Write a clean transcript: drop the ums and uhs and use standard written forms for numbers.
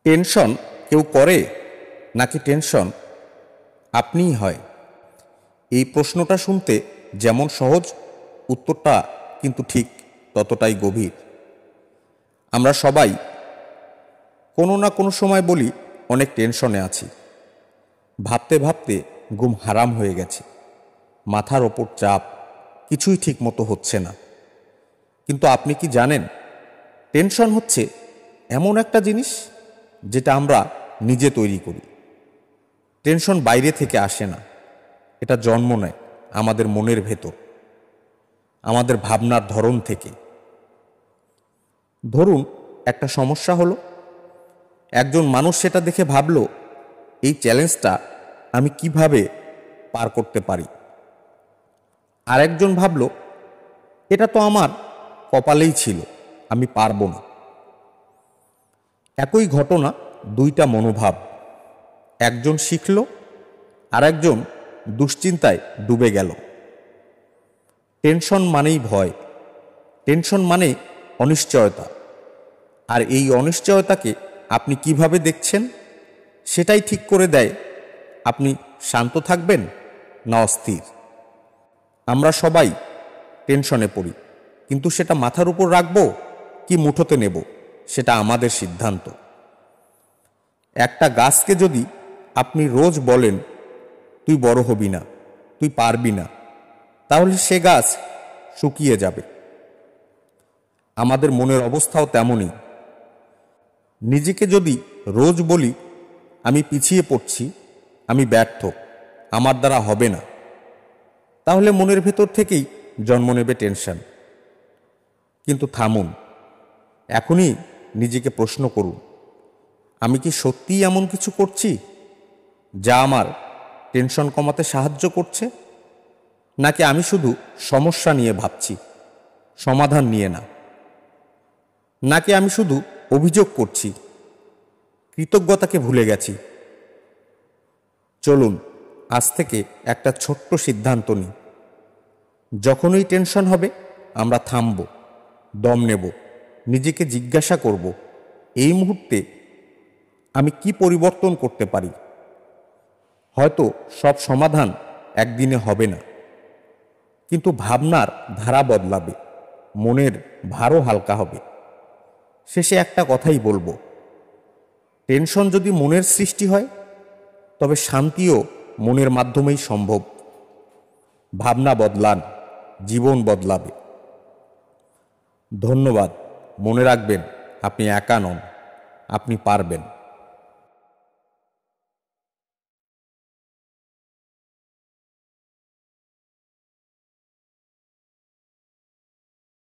Tension কেউ করে নাকি টেনশন আপনিই হয়? এই প্রশ্নটা শুনতে যেমন সহজ, উত্তরটা কিন্তু ঠিক ততটাই গভীর। আমরা সবাই কোনো না কোনো সময় বলি অনেক টেনশনে আছি, ভাবতে ভাবতে ঘুম হারাম হয়ে গেছে, মাথার ওপর চাপ, কিছুই ঠিক মতো হচ্ছে না। কিন্তু আপনি কি জানেন, টেনশন হচ্ছে এমন একটা জিনিস যেটা আমরা নিজে তৈরি করি। টেনশন বাইরে থেকে আসে না, এটা জন্ম নেয় আমাদের মনের ভেতর, আমাদের ভাবনার ধরন থেকে। ধরুন একটা সমস্যা হলো, একজন মানুষ সেটা দেখে ভাবলো এই চ্যালেঞ্জটা আমি কিভাবে পার করতে পারি। আরেকজন ভাবলো এটা তো আমার কপালেই ছিল, আমি পারবো না। একই ঘটনা, দুইটা মনোভাব। একজন শিখল, আর একজন দুশ্চিন্তায় ডুবে গেল। টেনশন মানেই ভয়, টেনশন মানে অনিশ্চয়তা। আর এই অনিশ্চয়তাকে আপনি কিভাবে দেখছেন সেটাই ঠিক করে দেয় আপনি শান্ত থাকবেন না অস্থির। আমরা সবাই টেনশনে পড়ি, কিন্তু সেটা মাথার উপর রাখবো কি মুঠোতে নেব সেটা আমাদের সিদ্ধান্ত। একটা গাছকে যদি আপনি রোজ বলেন তুই বড় হবি না, তুই পারবি না, তাহলে সে গাছ শুকিয়ে যাবে। আমাদের মনের অবস্থাও তেমনই। নিজেকে যদি রোজ বলি আমি পিছিয়ে পড়ছি, আমি ব্যর্থ, আমার দ্বারা হবে না, তাহলে মনের ভেতর থেকেই জন্ম নেবে টেনশন। কিন্তু থামুন, এখনই নিজেকে প্রশ্ন করুন, আমি কি সত্যিই এমন কিছু করছি যা আমার টেনশন কমাতে সাহায্য করছে? নাকি আমি শুধু সমস্যা নিয়ে ভাবছি, সমাধান নিয়ে না? নাকি আমি শুধু অভিযোগ করছি, কৃতজ্ঞতাকে ভুলে গেছি? চলুন আজ থেকে একটা ছোট্ট সিদ্ধান্ত নিই। যখনই টেনশন হবে আমরা থামব, দম নেব, নিজেকে জিজ্ঞাসা করব এই মুহূর্তে আমি কি পরিবর্তন করতে পারি। হয়তো সব সমাধান একদিনে হবে না, কিন্তু ভাবনার ধারা বদলাবে, মনের ভারও হালকা হবে। শেষে একটা কথাই বলবো, টেনশন যদি মনের সৃষ্টি হয় তবে শান্তিও মনের মাধ্যমেই সম্ভব। ভাবনা বদলান, জীবন বদলাবে। ধন্যবাদ। মনে রাখবেন, আপনি একা নন, আপনি পারবেন।